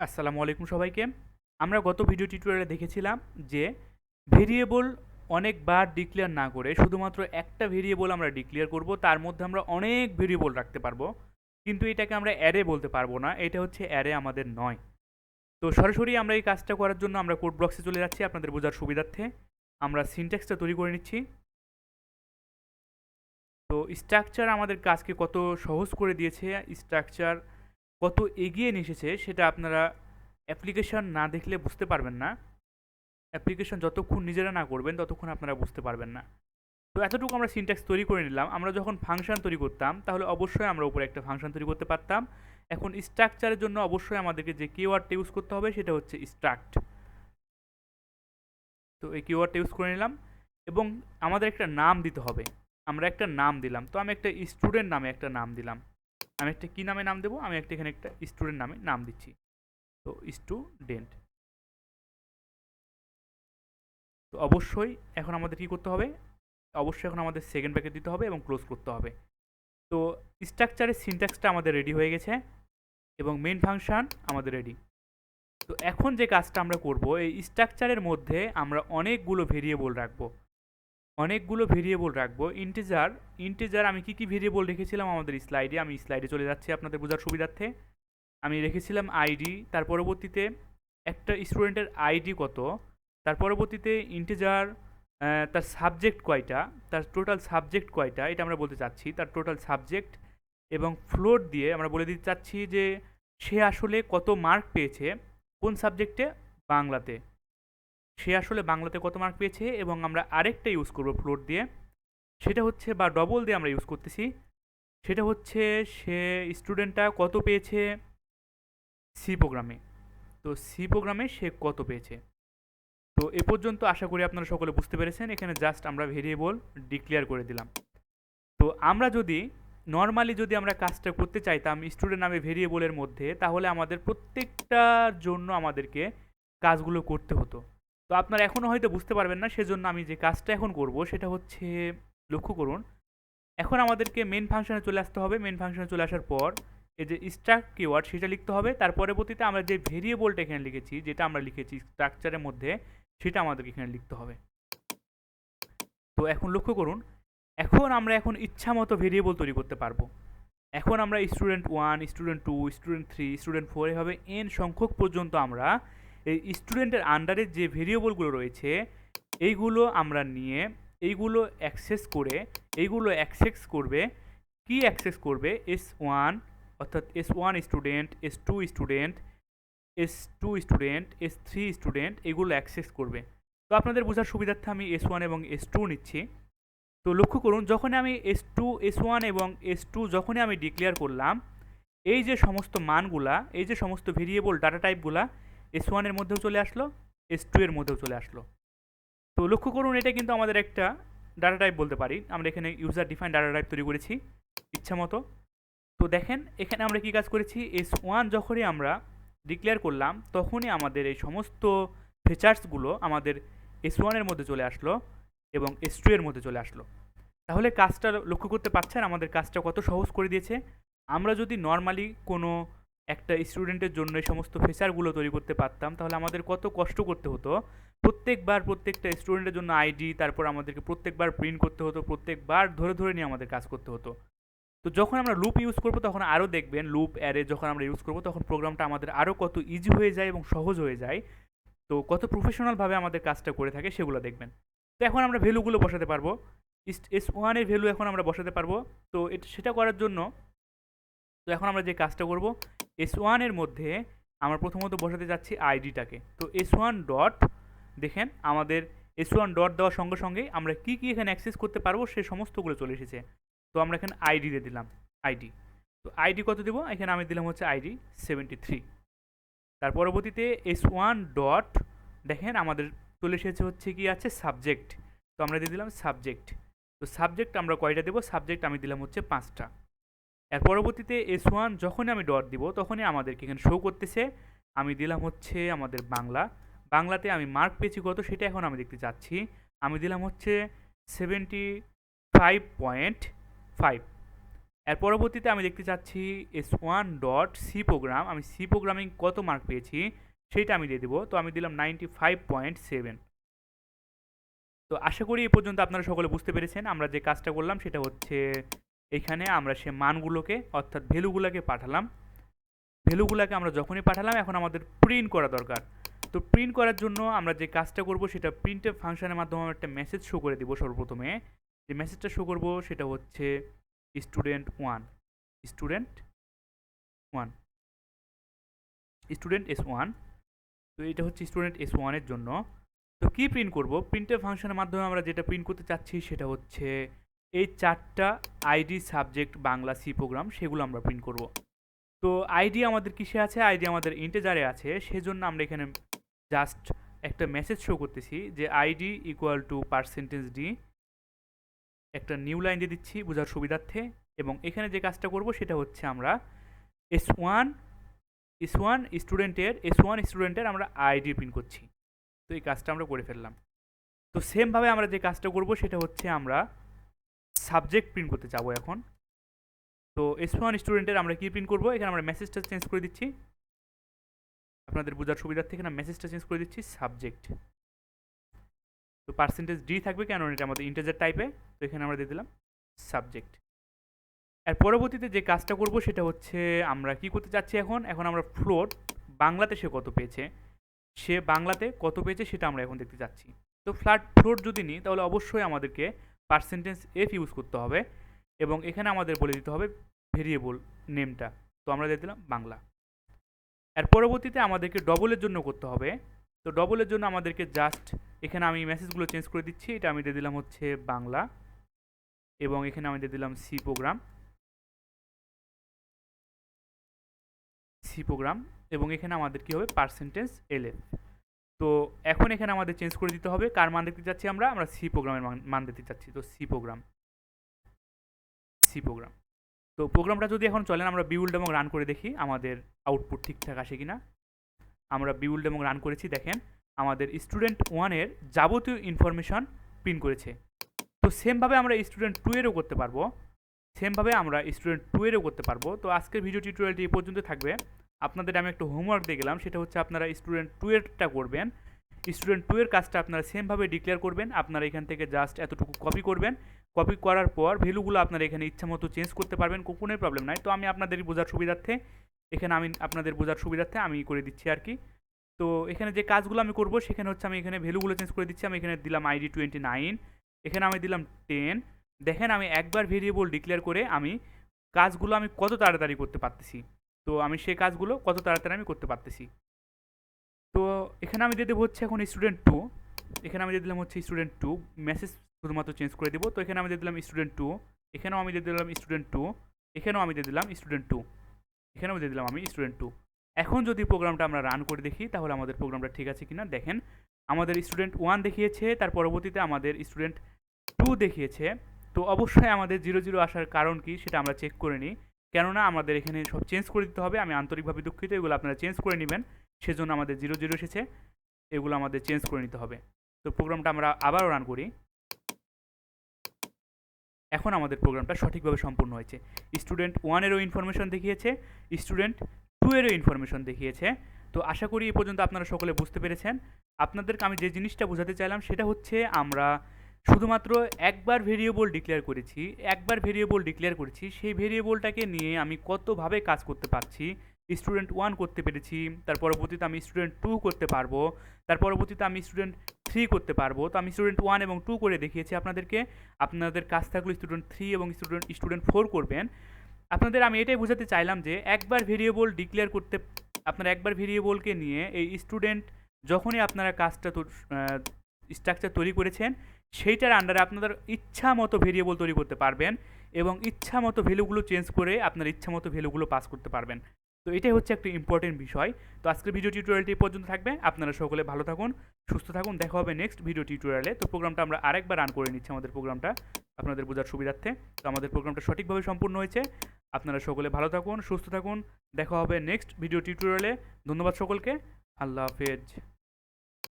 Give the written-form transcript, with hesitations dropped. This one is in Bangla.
আসসালামু আলাইকুম সবাইকে। আমরা গত ভিডিও টিউটোরিয়ালে দেখেছিলাম যে ভেরিয়েবল অনেকবার ডিক্লেয়ার না করে শুধুমাত্র একটা ভেরিয়েবল আমরা ডিক্লেয়ার করব, তার মধ্যে আমরা অনেক ভেরিয়েবল রাখতে পারবো, কিন্তু এটাকে আমরা অ্যারে বলতে পারবো না। এটা হচ্ছে অ্যারে আমাদের নয়। তো সরাসরি আমরা এই কাজটা করার জন্য আমরা কোড ব্লকসে চলে যাচ্ছি আপনাদের বোঝার সুবিধার্থে। আমরা সিনট্যাক্সটা তৈরি করে নিচ্ছি। তো স্ট্রাকচার আমাদের কাজকে কত সহজ করে দিয়েছে, স্ট্রাকচার কত এগিয়ে নিয়ে এসেছে, সেটা আপনারা অ্যাপ্লিকেশন না দেখলে বুঝতে পারবেন না। অ্যাপ্লিকেশন যতক্ষণ নিজেরা না করবেন ততক্ষণ আপনারা বুঝতে পারবেন না। তো এতটুকু আমরা সিনট্যাক্স তৈরি করে নিলাম। আমরা যখন ফাংশন তৈরি করতাম তাহলে অবশ্যই আমরা উপরে একটা ফাংশন তৈরি করতে পারতাম। এখন স্ট্রাকচারের জন্য অবশ্যই আমাদেরকে যে কিওয়ার্ডটা ইউজ করতে হবে সেটা হচ্ছে স্ট্রাক্ট। তো এই কিওয়ার্ডটা ইউজ করে নিলাম এবং আমাদের একটা নাম দিতে হবে। আমরা একটা নাম দিলাম। তো আমি একটা স্টুডেন্ট নামে একটা নাম দিলাম। আমি একটা কী নামে নাম দেবো? আমি একটা এখানে একটা স্টুডেন্ট নামে নাম দিচ্ছি। তো স্টুডেন্ট। তো অবশ্যই এখন আমাদের কী করতে হবে? অবশ্যই এখন আমাদের সেকেন্ড ব্র্যাকেট দিতে হবে এবং ক্লোজ করতে হবে। তো স্ট্রাকচারের সিনট্যাক্সটা আমাদের রেডি হয়ে গেছে এবং মেইন ফাংশন আমাদের রেডি। তো এখন যে কাজটা আমরা করব, এই স্ট্রাকচারের মধ্যে আমরা অনেকগুলো ভেরিয়েবল রাখবো। ইন্টিজার আমি কি ভেরিয়েবল রেখেছিলাম আমাদের স্লাইডে, আমি স্লাইডে চলে যাচ্ছি আপনাদের বোঝার সুবিধার্থে। আমি রেখেছিলাম আইডি, তার পরবর্তীতে একটা স্টুডেন্টের আইডি কত, তার পরবর্তীতে ইন্টিজার তার সাবজেক্ট কয়টা, তার টোটাল সাবজেক্ট কয়টা এটা আমরা বলতে চাচ্ছি, তার টোটাল সাবজেক্ট, এবং ফ্লোট দিয়ে আমরা বলে দিতে চাচ্ছি যে সে আসলে কত মার্ক পেয়েছে কোন সাবজেক্টে, বাংলাতে। সে আসলে বাংলাতে কত মার্ক পেয়েছে, এবং আমরা আরেকটা ইউজ করব ফ্লোট দিয়ে, সেটা হচ্ছে, বা ডবল দিয়ে আমরা ইউজ করতেছি, সেটা হচ্ছে সে স্টুডেন্টটা কত পেয়েছে সি প্রোগ্রামে। তো সি প্রোগ্রামে সে কত পেয়েছে। তো এ পর্যন্ত আশা করি আপনারা সকলে বুঝতে পেরেছেন। এখানে জাস্ট আমরা ভেরিয়েবল ডিক্লেয়ার করে দিলাম। তো আমরা যদি নর্মালি আমরা কাজটা করতে চাইতাম স্টুডেন্ট নামে ভেরিয়েবলের মধ্যে, তাহলে আমাদের প্রত্যেকটার জন্য আমাদেরকে কাজগুলো করতে হতো। তো আপনারা এখনও হয়তো বুঝতে পারবেন না, সেজন্য আমি যে কাজটা এখন করব সেটা হচ্ছে, লক্ষ্য করুন, এখন আমাদেরকে মেন ফাংশনে চলে আসতে হবে। মেন ফাংশনে চলে আসার পর এই যে স্ট্রাক্ট কিওয়ার্ড সেটা লিখতে হবে। তার পরবর্তীতে আমরা যে ভেরিয়েবলটা এখানে লিখেছি, যেটা আমরা লিখেছি স্ট্রাকচারের মধ্যে, সেটা আমাদেরকে এখানে লিখতে হবে। তো এখন লক্ষ্য করুন, আমরা ইচ্ছা মতো ভেরিয়েবল তৈরি করতে পারবো। এখন আমরা স্টুডেন্ট 1, স্টুডেন্ট 2, স্টুডেন্ট 3, স্টুডেন্ট 4 এভাবে এন সংখ্যক পর্যন্ত আমরা এই স্টুডেন্টের আন্ডারে যে ভেরিয়েবলগুলো রয়েছে এইগুলো আমরা নিয়ে এইগুলো অ্যাক্সেস করবে। কি অ্যাক্সেস করবে? S1, অর্থাৎ S1 student, S2 student, S2 student, S3 student, এগুলো অ্যাক্সেস করবে। তো আপনাদের বোঝার সুবিধার্থে আমি S1 এবং S2 নিচ্ছি। তো লক্ষ্য করুন, যখন আমি S1 এবং S2 যখনই আমি ডিক্লেয়ার করলাম, এই যে সমস্ত মানগুলা, এই যে সমস্ত ভেরিয়েবল ডাটা টাইপগুলা S1 এর মধ্যেও চলে আসলো, S2 এর মধ্যেও চলে আসলো। তো লক্ষ্য করুন, এটা কিন্তু আমাদের একটা ডাটা টাইপ বলতে পারি। আমরা এখানে ইউজার ডিফাইন ডাটা টাইপ তৈরি করেছি ইচ্ছা মতো। তো দেখেন এখানে আমরা কি কাজ করেছি, S1 যখনই আমরা ডিক্লেয়ার করলাম তখনই আমাদের এই সমস্ত ফিচার্সগুলো আমাদের S1 এর মধ্যে চলে আসলো এবং S2 এর মধ্যে চলে আসলো। তাহলে কাজটা লক্ষ্য করতে পারছেন আমাদের কাজটা কত সহজ করে দিয়েছে। আমরা যদি নর্মালি কোনো একটা স্টুডেন্টের জন্য এই সমস্ত ফিচারগুলো তৈরি করতে পারতাম, তাহলে আমাদের কত কষ্ট করতে হতো। প্রত্যেকটা স্টুডেন্টের জন্য আইডি, তারপর আমাদেরকে প্রত্যেকবার প্রিন্ট করতে হতো, প্রত্যেকবার ধরে ধরে নিয়ে আমাদের কাজ করতে হতো। তো যখন আমরা লুপ ইউজ করব তখন আরও দেখবেন, লুপ অ্যারে যখন আমরা ইউজ করব তখন প্রোগ্রামটা আমাদের আরও কত ইজি হয়ে যায় এবং সহজ হয়ে যায়। তো কত প্রফেশনালভাবে আমাদের কাজটা করে থাকে সেগুলো দেখবেন। তো এখন আমরা ভ্যালুগুলো বসাতে পারবো। S1 এর ভ্যালু এখন আমরা বসাতে পারবো। তো সেটা করার জন্য, তো এখন আমরা যে কাজটা করব, S1 এর মধ্যে আমরা প্রথমত বসাতে যাচ্ছি আইডিটাকে। তো S1 ডট, দেখেন আমাদের S1 ডট দেওয়ার সঙ্গে সঙ্গেই আমরা কি এখানে অ্যাক্সেস করতে পারবো সে সমস্তগুলো চলে এসেছে। তো আমরা এখানে আইডি দিয়ে দিলাম, আইডি। তো আইডি কত দেবো? এখানে আমি দিলাম হচ্ছে আইডি 73। তার পরবর্তীতে S1 ডট, দেখেন আমাদের চলে এসেছে হচ্ছে কি আছে, সাবজেক্ট। তো আমরা দিয়ে দিলাম সাবজেক্ট। তো সাবজেক্ট আমরা কয়টা দেবো? সাবজেক্ট আমি দিলাম হচ্ছে 5টা। এর পরবর্তীতে S1 যখনই আমি ডট দিব তখনই আমাদেরকে এখানে শো করতেছে, আমি দিলাম হচ্ছে আমাদের বাংলাতে আমি মার্ক পেয়েছি কত সেটা এখন আমি দেখতে চাচ্ছি। আমি দিলাম হচ্ছে 75.5। এর পরবর্তীতে আমি দেখতে চাচ্ছি S1 ডট সি প্রোগ্রাম, আমি সি প্রোগ্রামিং কত মার্ক পেয়েছি সেইটা আমি দিয়ে দেবো। তো আমি দিলাম 95.7। তো আশা করি এই পর্যন্ত আপনারা সকলে বুঝতে পেরেছেন। আমরা যে কাজটা করলাম সেটা হচ্ছে এখানে আমরা সে মানগুলোকে অর্থাৎ ভ্যালুগুলোকে পাঠালাম। ভ্যালুগুলোকে আমরা যখনই পাঠালাম এখন আমাদের প্রিন্ট করা দরকার। তো প্রিন্ট করার জন্য আমরা যে কাজটা করব সেটা প্রিন্টএফ ফাংশনের মাধ্যমে একটা মেসেজ শো করে দিব। সর্বপ্রথমে যে মেসেজটা শো করব সেটা হচ্ছে student one, student one, student S1। তো এটা হচ্ছে স্টুডেন্ট S1 এর জন্য। তো কি প্রিন্ট করব, প্রিন্টএফ ফাংশনের মাধ্যমে আমরা যেটা প্রিন্ট করতে চাচ্ছি সেটা হচ্ছে এই 4টা ID subject Bangla C program, সেগুলো আমরা প্রিন্ট করব। তো আইডি আমাদের কিসে আছে, আইডি আমাদের ইন্টেজারে আছে, সেজন্য আমরা এখানে জাস্ট একটা মেসেজ শো করতেছি যে আইডি ইকুয়াল টু %d, একটা নিউ লাইন দিয়ে দিচ্ছি বোঝার সুবিধার্থে। এবং এখানে যে কাজটা করব সেটা হচ্ছে আমরা S1 স্টুডেন্টের আমরা আইডি প্রিন্ট করছি। তো এই কাজটা আমরা করে ফেললাম। তো সেমভাবে আমরা যে কাজটা করব সেটা হচ্ছে আমরা সাবজেক্ট প্রিন্ট করতে যাবো এখন। তো S1 স্টুডেন্টের আমরা কি প্রিন্ট করব, এখানে আমরা মেসেজটা চেঞ্জ করে দিচ্ছি আপনাদের বোঝার সুবিধার থেকে, না মেসেজটা চেঞ্জ করে দিচ্ছি সাবজেক্ট। তো %d থাকবে কেন, এটা আমাদের ইন্টিজার টাইপে। তো এখানে আমরা দিয়ে দিলাম সাবজেক্ট। এর পরবর্তীতে যে কাজটা করব সেটা হচ্ছে আমরা কি করতে চাচ্ছি এখন আমরা ফ্লোট বাংলাতে সে কত পেয়েছে, সেটা আমরা এখন দেখতে চাচ্ছি। তো ফ্লোট যদি নিই তাহলে অবশ্যই আমাদেরকে %f ইউজ করতে হবে এবং এখানে আমাদের বলে দিতে হবে ভেরিয়েবল নেমটা। তো আমরা দিয়ে দিলাম বাংলা। এর পরবর্তীতে আমাদেরকে ডবলের জন্য করতে হবে। তো ডবলের জন্য আমাদেরকে জাস্ট এখানে আমি মেসেজগুলো চেঞ্জ করে দিচ্ছি। এটা আমি দিয়ে দিলাম হচ্ছে বাংলা এবং এখানে আমি দিয়ে দিলাম সি প্রোগ্রাম এবং এখানে আমাদের কি হবে %lf। তো এখন এখানে আমাদের চেঞ্জ করে দিতে হবে কার মান দেখতে চাচ্ছি, আমরা সি প্রোগ্রামের মান দিতে চাচ্ছি। তো সি প্রোগ্রাম। তো প্রোগ্রামটা যদি এখন চলেন আমরা বিল্ড এবং রান করে দেখি আমাদের আউটপুট ঠিকঠাক আসে কিনা। আমরা বিল্ড এবং রান করেছি, দেখেন আমাদের স্টুডেন্ট 1-এর যাবতীয় ইনফরমেশন প্রিন্ট করেছে। তো সেমভাবে আমরা স্টুডেন্ট 2-এরও করতে পারবো। তো আজকের ভিডিও টিউটোরিয়ালটি এই পর্যন্ত থাকবে। আপনাদের আমি একটা হোমওয়ার্ক দিয়ে গেলাম, সেটা হচ্ছে আপনারা স্টুডেন্ট 2-এরটা করবেন। স্টুডেন্ট 2-এর কাজটা আপনারা সেমভাবে ডিক্লেয়ার করবেন। আপনারা এখান থেকে জাস্ট এতটুকু কপি করবেন। কপি করার পর ভ্যালুগুলো আপনারা এখানে ইচ্ছা মতো চেঞ্জ করতে পারবেন, কোনো প্রবলেম নাই। তো আমি আপনাদের বোঝার সুবিধার্থে আমি করে দিচ্ছি আর কি। তো এখানে যে কাজগুলো আমি করব সেখানে হচ্ছে আমি এখানে ভ্যালুগুলো চেঞ্জ করে দিচ্ছি। আমি এখানে দিলাম আইডি 29, এখানে আমি দিলাম 10। দেখেন আমি একবার ভেরিয়েবল ডিক্লেয়ার করে আমি কাজগুলো আমি কত তাড়াতাড়ি করতে পারতেছি। তো আমি সেই কাজগুলো কত তাড়াতাড়ি আমি করতে পারতেছি। তো এখানে আমি দিয়ে দেবো হচ্ছে এখন স্টুডেন্ট 2, এখানে আমি দিয়ে দিলাম হচ্ছে স্টুডেন্ট 2, মেসেজ শুধুমাত্র চেঞ্জ করে দেবো। তো এখানে আমি দিয়ে দিলাম স্টুডেন্ট 2, এখানেও আমি দিয়ে দিলাম স্টুডেন্ট 2, এখানেও আমি দিয়ে দিলাম স্টুডেন্ট 2, এখানেও দিয়ে দিলাম আমি স্টুডেন্ট 2। এখন যদি প্রোগ্রামটা আমরা রান করে দেখি তাহলে আমাদের প্রোগ্রামটা ঠিক আছে কিনা। দেখেন আমাদের স্টুডেন্ট 1 দেখিয়েছে, তার পরবর্তীতে আমাদের স্টুডেন্ট 2 দেখিয়েছে। তো অবশ্যই আমাদের 0 আসার কারণ কি সেটা আমরা চেক করে নিই, কেননা আমাদের এখানে সব চেঞ্জ করে দিতে হবে। আমি আন্তরিকভাবে দুঃখিত, এগুলো আপনারা চেঞ্জ করে নেবেন, সেজন্য আমাদের 0 এসেছে, এগুলো আমাদের চেঞ্জ করে নিতে হবে। তো প্রোগ্রামটা আমরা আবারও রান করি। এখন আমাদের প্রোগ্রামটা সঠিকভাবে সম্পূর্ণ হয়েছে। স্টুডেন্ট 1-এরও ইনফরমেশন দেখিয়েছে, স্টুডেন্ট 2-এরও ইনফরমেশন দেখিয়েছে। তো আশা করি এই পর্যন্ত আপনারা সকলে বুঝতে পেরেছেন। আপনাদেরকে আমি যে জিনিসটা বোঝাতে চাইলাম সেটা হচ্ছে আমরা শুধুমাত্র একবার ভেরিয়েবল ডিক্লেয়ার করেছি, সেই ভেরিয়েবলটাকে নিয়ে আমি কতভাবে কাজ করতে পারছি। স্টুডেন্ট 1 করতে পেরেছি, তার পরবর্তীতে আমি স্টুডেন্ট 2 করতে পারবো, তার পরবর্তীতে আমি স্টুডেন্ট 3 করতে পারবো। তো আমি স্টুডেন্ট 1 এবং 2 করে দেখিয়েছি আপনাদেরকে। আপনাদের কাজ থাকলে স্টুডেন্ট 3 এবং স্টুডেন্ট 4 করবেন। আপনাদের আমি এটাই বোঝাতে চাইলাম যে একবার ভেরিয়েবলকে নিয়ে এই স্টুডেন্ট যখনই আপনারা কাজটা স্ট্রাকচার তৈরি করেছেন সেইটার আন্ডারে আপনাদের ইচ্ছা মতো ভেরিয়েবল তৈরি করতে পারবেন এবং ইচ্ছা মতো ভ্যালুগুলো চেঞ্জ করে আপনার ইচ্ছা মতো ভ্যালুগুলো পাস করতে পারবেন। তো এটাই হচ্ছে একটা ইম্পর্টেন্ট বিষয়। তো আজকের ভিডিও টিউটোরিয়ালটি পর্যন্ত থাকবে। আপনারা সকলে ভালো থাকুন, সুস্থ থাকুন, দেখা হবে নেক্সট ভিডিও টিউটোরিয়ালে। তো প্রোগ্রামটা আমরা আরেকবার রান করে নিচ্ছি আমাদের প্রোগ্রামটা আপনাদের বোঝার সুবিধার্থে। তো আমাদের প্রোগ্রামটা সঠিকভাবে সম্পূর্ণ হয়েছে। আপনারা সকলে ভালো থাকুন, সুস্থ থাকুন, দেখা হবে নেক্সট ভিডিও টিউটোরিয়ালে। ধন্যবাদ সকলকে, আল্লাহ হাফেজ।